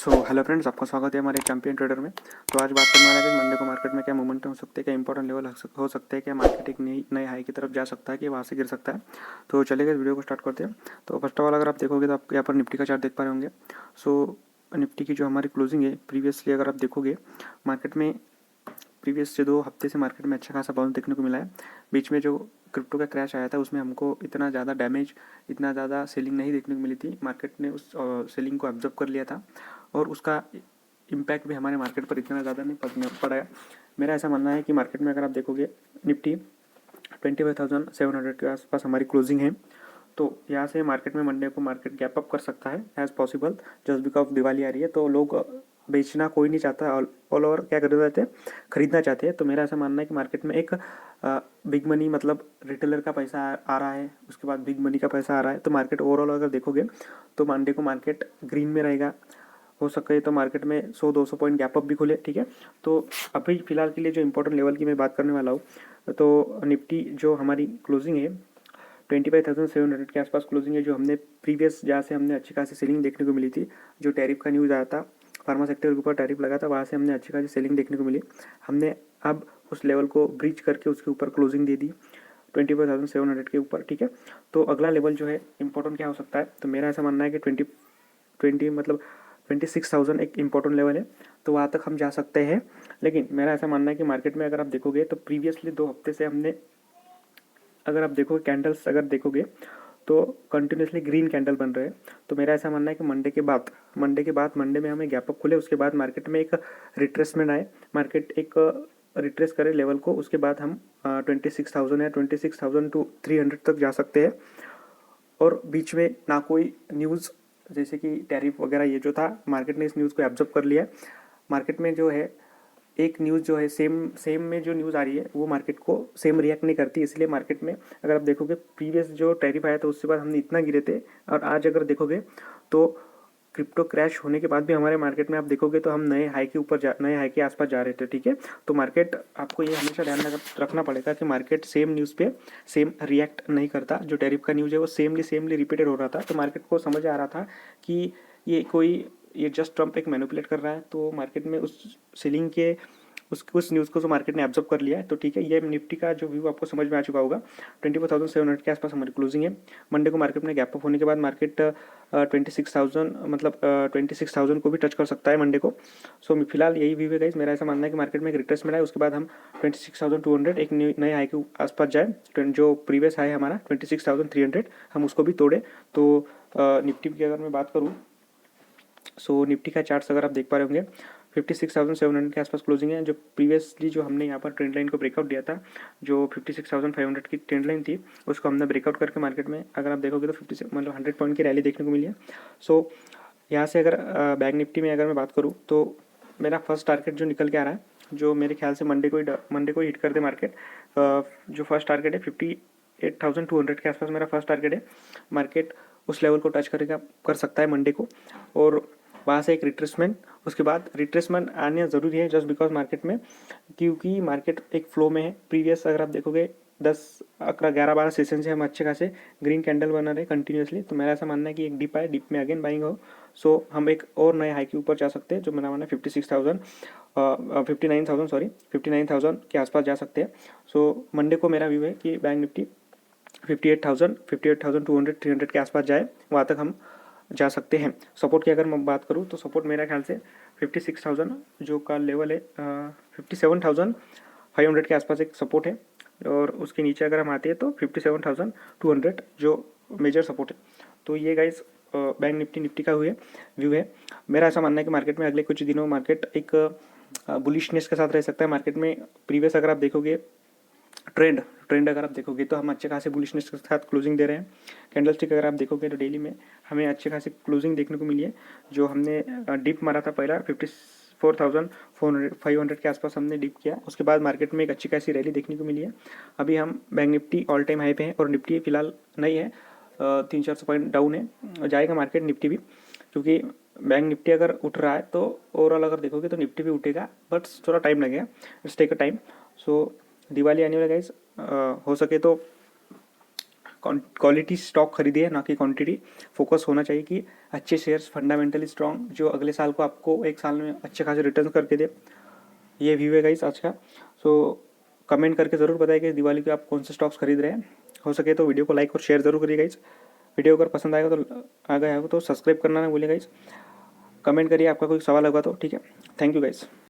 Hello friends, आपका स्वागत है हमारे चैंपियन ट्रेडर में। तो आज बात करने वाला है कि मंडे को मार्केट में क्या मोमेंटम हो सकते हैं, क्या इंपॉर्टेंट लेवल हो सकते हैं, क्या मार्केट एक नई हाई की तरफ जा सकता है कि वहाँ से गिर सकता है। तो चलिए इस वीडियो को स्टार्ट करते हैं। तो फर्स्ट ऑफ ऑल अगर आप देखोगे तो आप यहाँ पर निफ्टी का चार्ट देख पा रहे होंगे। निफ्टी की जो हमारी क्लोजिंग है प्रीवियसली अगर आप देखोगे मार्केट में, प्रीवियस से 2 हफ्ते से मार्केट में अच्छा खासा बाउंस देखने को मिला है। बीच में जो क्रिप्टो का क्रैश आया था उसमें हमको इतना ज़्यादा डैमेज, इतना ज़्यादा सेलिंग नहीं देखने को मिली थी। मार्केट ने उस सेलिंग को ऑब्जर्व कर लिया था और उसका इम्पैक्ट भी हमारे मार्केट पर इतना ज़्यादा नहीं पड़ा है। मेरा ऐसा मानना है कि मार्केट में अगर आप देखोगे निफ्टी 25,700 के आसपास हमारी क्लोजिंग है। तो यहाँ से मार्केट में मंडे को मार्केट गैप अप कर सकता है as possible, just because Diwali आ रही है तो लोग बेचना कोई नहीं चाहता, ऑल ओवर क्या करना चाहते हैं, खरीदना चाहते हैं। तो मेरा ऐसा मानना है कि मार्केट में एक बिग मनी मतलब रिटेलर का पैसा आ रहा है, उसके बाद बिग मनी का पैसा आ रहा है। तो मार्केट ओवरऑल अगर देखोगे तो मंडे को मार्केट ग्रीन में रहेगा। हो सके तो मार्केट में 100-200 पॉइंट गैप अप भी खुले, ठीक है। तो अभी फिलहाल के लिए जो इंपॉर्टेंट लेवल की मैं बात करने वाला हूँ, तो निफ्टी जो हमारी क्लोजिंग है 25,700 के आसपास क्लोजिंग है। जो हमने प्रीवियस जहाँ से हमने अच्छी खासी सेलिंग देखने को मिली थी, जो टैरिफ का न्यूज़ आया था, फार्मा सेक्टर के ऊपर टैरिफ लगा था, वहाँ से हमने अच्छी खासी सेलिंग देखने को मिली। हमने अब उस लेवल को ब्रीच करके उसके ऊपर क्लोजिंग दे दी 25,700 के ऊपर, ठीक है। तो अगला लेवल जो है इंपॉर्टेंट क्या हो सकता है, तो मेरा ऐसा मानना है कि 20 मतलब 26,000 एक इम्पोर्टेंट लेवल है, तो वहाँ तक हम जा सकते हैं। लेकिन मेरा ऐसा मानना है कि मार्केट में अगर आप देखोगे तो प्रीवियसली 2 हफ्ते से हमने, अगर आप देखोगे कैंडल्स अगर देखोगे तो कंटिन्यूसली ग्रीन कैंडल बन रहे हैं। तो मेरा ऐसा मानना है कि मंडे में हमें गैप अप खुले, उसके बाद मार्केट में एक रिट्रेसमेंट आए, मार्केट एक रिट्रेस करे लेवल को, उसके बाद हम 26,000 या 26,000 टू 300 तक जा सकते हैं। और बीच में ना कोई न्यूज़ जैसे कि टैरिफ वगैरह ये जो था, मार्केट ने इस न्यूज़ को एब्जॉर्ब कर लिया। मार्केट में जो है एक न्यूज़ जो है सेम सेम में जो न्यूज़ आ रही है वो मार्केट को सेम रिएक्ट नहीं करती। इसलिए मार्केट में अगर आप देखोगे प्रीवियस जो टैरिफ आया था उसके बाद हमने इतना गिरे थे, और आज अगर देखोगे तो क्रिप्टो क्रैश होने के बाद भी हमारे मार्केट में आप देखोगे तो हम नए हाई के नए हाई के आसपास जा रहे थे, ठीक है। तो मार्केट, आपको ये हमेशा ध्यान रखना पड़ेगा कि मार्केट सेम न्यूज़ पे सेम रिएक्ट नहीं करता। जो टैरिफ का न्यूज़ है वो सेमली रिपीटेड हो रहा था, तो मार्केट को समझ आ रहा था कि ये जस्ट ट्रम्प एक मैनिपुलेट कर रहा है। तो मार्केट में उस सेलिंग के उस न्यूज़ को जो मार्केट ने एब्जॉर्ब कर लिया है, तो ठीक है। ये निफ्टी का जो व्यू आपको समझ में आ चुका होगा। 24,700 के आसपास हमारी क्लोजिंग है। मंडे को मार्केट में गैप अप होने के बाद मार्केट 26,000 मतलब 26,000 को भी टच कर सकता है मंडे को। सो फिलहाल यही व्यू है गाइस। मेरा ऐसा मानना है कि मार्केट में एक रिट्रेसमेंट आए, उसके बाद हम 26,200 एक नए हाई के आसपास जाए। जो प्रीवियस हाई है हमारा 26,300, हम उसको भी तोड़े। तो निफ्टी की अगर मैं बात करूँ, निफ्टी का चार्ट्स अगर आप देख पा रहे होंगे 56,700 के आसपास क्लोजिंग है। जो प्रीवियसली जो हमने यहाँ पर ट्रेंड लाइन को ब्रेकआउट दिया था, जो 56,500 की ट्रेंड लाइन थी, उसको हमने ब्रेकआउट करके मार्केट में अगर आप देखोगे तो 50 मतलब 100 पॉइंट की रैली देखने को मिली है। यहाँ से अगर बैंक निफ्टी में अगर मैं बात करूँ तो मेरा फर्स्ट टारगेट जो निकल के आ रहा है, जो मेरे ख्याल से मंडे को हिट कर दे मार्केट, जो फर्स्ट टारगेट है 58,200 के आसपास मेरा फर्स्ट टारगेट है। मार्केट उस लेवल को टच कर सकता है मंडे को, और वहाँ से एक रिट्रेसमेंट, उसके बाद रिट्रेसमेंट आने ज़रूरी है जस्ट बिकॉज मार्केट में, क्योंकि मार्केट एक फ्लो में है। प्रीवियस अगर आप देखोगे 10, 11, 12 सेशन से हम अच्छे खासे ग्रीन कैंडल बना रहे कंटिन्यूसली। तो मेरा ऐसा मानना है कि एक डिप आए, डिप में अगेन बाइंग हो, हम एक और नए हाई के ऊपर जा सकते हैं। जो मेरा मानना है 59,000 के आसपास जा सकते हैं। मंडे को मेरा व्यू है कि बैंक निफ्टी 58,200 300 के आसपास जाए, वहाँ तक हम जा सकते हैं। सपोर्ट की अगर मैं बात करूँ तो सपोर्ट मेरा ख्याल से 56,000 जो का लेवल है, 57,500 के आसपास एक सपोर्ट है, और उसके नीचे अगर हम आते हैं तो 57,200 जो मेजर सपोर्ट है। तो ये गाइस बैंक निफ्टी का व्यू है। मेरा ऐसा मानना है कि मार्केट में अगले कुछ दिनों मार्केट एक बुलिशनेस के साथ रह सकता है। मार्केट में प्रीवियस अगर आप देखोगे ट्रेंड अगर आप देखोगे तो हम अच्छे खासे बुलिशनेस के साथ क्लोजिंग दे रहे हैं। कैंडल स्टिक अगर आप देखोगे तो डेली में हमें अच्छे खासे क्लोजिंग देखने को मिली है। जो हमने डिप मारा था पहला 54,500 के आसपास हमने डिप किया, उसके बाद मार्केट में एक अच्छी खासी रैली देखने को मिली है। अभी हम bank Nifty all time high पे हैं, और निफ्टी फिलहाल नहीं है, 300-400 पॉइंट डाउन है। जाएगा मार्केट निफ्टी भी, क्योंकि बैंक निफ्टी अगर उठ रहा है तो ओवरऑल अगर देखोगे तो निफ्टी भी उठेगा, बट थोड़ा टाइम लगेगा, it's take a time. Diwali आने वाला गाइस, हो सके तो क्वालिटी स्टॉक खरीदिए, ना कि क्वांटिटी। फोकस होना चाहिए कि अच्छे शेयर्स फंडामेंटली स्ट्रॉन्ग, जो अगले साल को आपको एक साल में अच्छे खासे रिटर्न करके दे। ये व्यू है गाइस आज का। सो कमेंट करके ज़रूर बताइए कि दिवाली पे आप कौन से स्टॉक्स खरीद रहे हैं। हो सके तो वीडियो को लाइक और शेयर जरूर करिए गाइस। वीडियो अगर पसंद आएगा तो आ गया हो तो सब्सक्राइब करना ना भूलिए गाइस। कमेंट करिए आपका कोई सवाल होगा तो, ठीक है। Thank you guys.